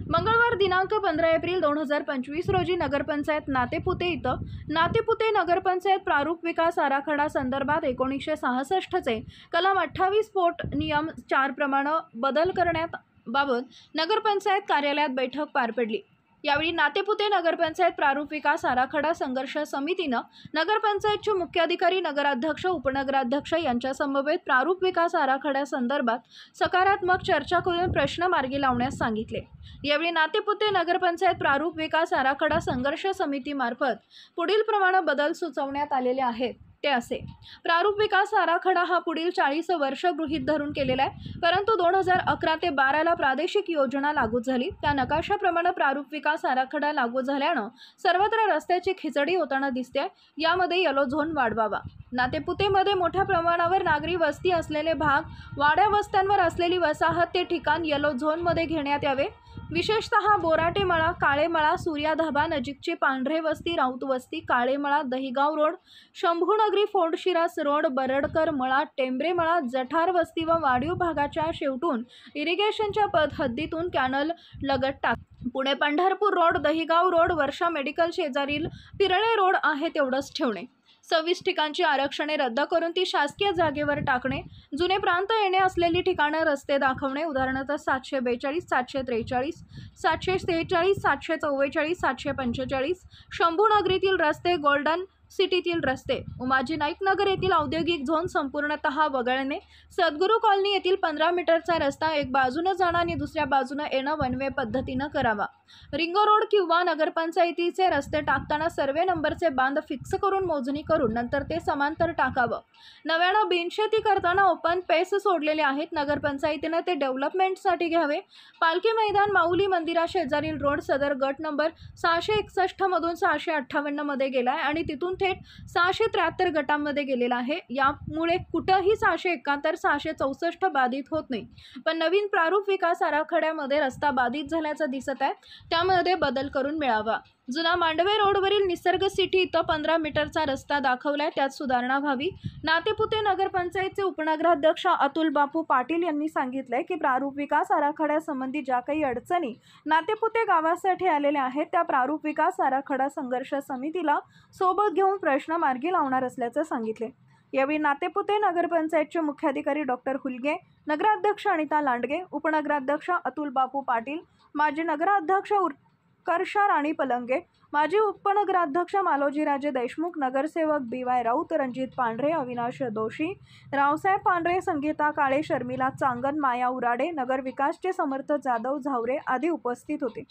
मंगळवार दिनांक 15 एप्रिल 2025 रोजी नगरपंचायत नातेपुते इथं नातेपुते नगरपंचायत प्रारूप विकास आराखडा संदर्भात 1966 चे कलम 28 पोट नियम 4 प्रमाणे बदल करण्यात बाबत नगरपंचायत कार्यालयात बैठक पार पडली। यावेळी नातेपुते नगरपंचायत प्रारूप विकास आराखडा संघर्ष समितीनं नगरपंचायतचे मुख्याधिकारी, नगराध्यक्ष, उपनगराध्यक्ष यांच्या समवेत प्रारूप विकास आराखड्यासंदर्भात सकारात्मक चर्चा करून प्रश्न मार्गी लावण्यास सांगितले। यावेळी नातेपुते नगरपंचायत प्रारूप विकास आराखडा संघर्ष समितीमार्फत पुढील प्रमाणे बदल सुचवण्यात आलेले आहेत ते असे। प्रारूप विकास आराखडा हा पुढील 40 वर्ष गृहीत धरून केलेला आहे, परंतु 2011 ते 12 ला प्रादेशिक योजना लागू झाली। त्या नकाशाप्रमाणे प्रारूप विकास आराखडा लागू झाल्यानं सर्वत्र रस्त्याची खिचडी होताना दिसते। यामध्ये येलो झोन वाढवावा। नातेपुतेमध्ये मोठ्या प्रमाणावर नागरी वस्ती असलेले भाग, वाड्या वस्त्यांवर असलेली वसाहत ते ठिकाण येलो झोनमध्ये घेण्यात यावे। विशेषतः बोराटेमळा, काळेमळा, सूर्या धाबा नजीकची पांढरे वस्ती, राऊत वस्ती, काळेमळा, दहिगाव रोड, शंभूनगरी, फोंडशिरास रोड, बरडकर मळा, टेंबरे मळा, जठार वस्ती व वाढीव भागाच्या शेवटून इरिगेशनच्या पदहद्दीतून कॅनल लगत टाक। पुणे पंढरपूर रोड, दहिगाव रोड, वर्षा मेडिकल शेजारील पिरळे रोड आहे तेवढंच ठेवणे। 26 ठिकाणची आरक्षणे रद्द करून ती शासकीय जागेवर टाकणे। जुने प्रांत येणे असलेली ठिकाणं रस्ते दाखवणे, उदाहरणार्थ 742, 743, 743, 744, 745, शंभूनगरीतील रस्ते, गोल्डन सिटीतील रस्ते, उमाजी नाईक नगर येथील औद्योगिक झोन संपूर्णतः वगळणे, सद्गुरू कॉलनी येथील 15 मीटरचा रस्ता एक बाजूने जाणं आणि दुसऱ्या बाजूने येणं वन वे पद्धतीनं करावा। रिंग रोड किंवा नगरपंचायतीचे रस्ते टाकताना सर्वे नंबरचे बांध फिक्स करून मोजणी करून नंतर ते समांतर टाकावं। नव्यानं बिनशेती करताना ओपन पेस सोडलेले आहेत, नगरपंचायतीने ते डेव्हलपमेंटसाठी घ्यावे। पालखी मैदान, माऊली मंदिरा शेजारील रोड सदर गट नंबर 661 मधून 658 मध्ये गेलाय आणि तिथून थेट 673 गटांमध्ये गेलेला आहे। यामुळे कुठेही 671, 664 बाधित होत नाही, पण नवीन प्रारूप विकास आराखड्यामध्ये रस्ता बाधित झाल्याचं दिसत आहे, त्यामध्ये बदल करून मिळावा। जुना मांडवे रोडवरील निसर्ग सिटी इथं 15 मीटरचा रस्ता दाखवलाय, त्यात सुधारणा व्हावी। नातेपुते नगरपंचायतचे उपनगराध्यक्ष अतुल बापू पाटील यांनी सांगितलंय की प्रारूप विकास आराखड्यासंबंधी ज्या काही अडचणी नातेपुते गावासाठी आलेल्या आहेत त्या प्रारूप विकास आराखडा संघर्ष समितीला सोबत घेऊन प्रश्न मार्गी लावणार असल्याचं सांगितले। यावेळी नातेपुते नगरपंचायतचे मुख्याधिकारी डॉक्टर हुलगे, नगराध्यक्ष अनिता लांडगे, उपनगराध्यक्ष अतुल बापू पाटील, माजी नगराध्यक्ष उत्कर्षा राणी पलंगे, माजी उपनगराध्यक्ष मालोजीराजे देशमुख, नगरसेवक BY राऊत, रणजित पांढरे, अविनाश दोशी, रावसाहेब पांढरे, संगीता काळे, शर्मिला चांगन, माया उराडे, नगर विकासचे समर्थ जाधव झावरे आदी उपस्थित होते।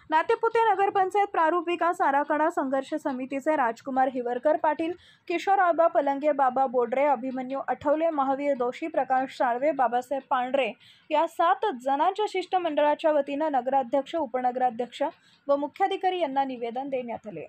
नातेपुते नगरपंचायत प्रारूप विकास आराखडा संघर्ष समितीचे राजकुमार हिवरकर पाटील, किशोर आबा पलंगे, बाबा बोडरे, अभिमन्यू आठवले, महावीर दोशी, प्रकाश साळवे, बाबासाहेब पांढरे या 7 जणांच्या शिष्टमंडळाच्या वतीनं नगराध्यक्ष, उपनगराध्यक्ष व मुख्याधिकारी यांना निवेदन देण्यात आले।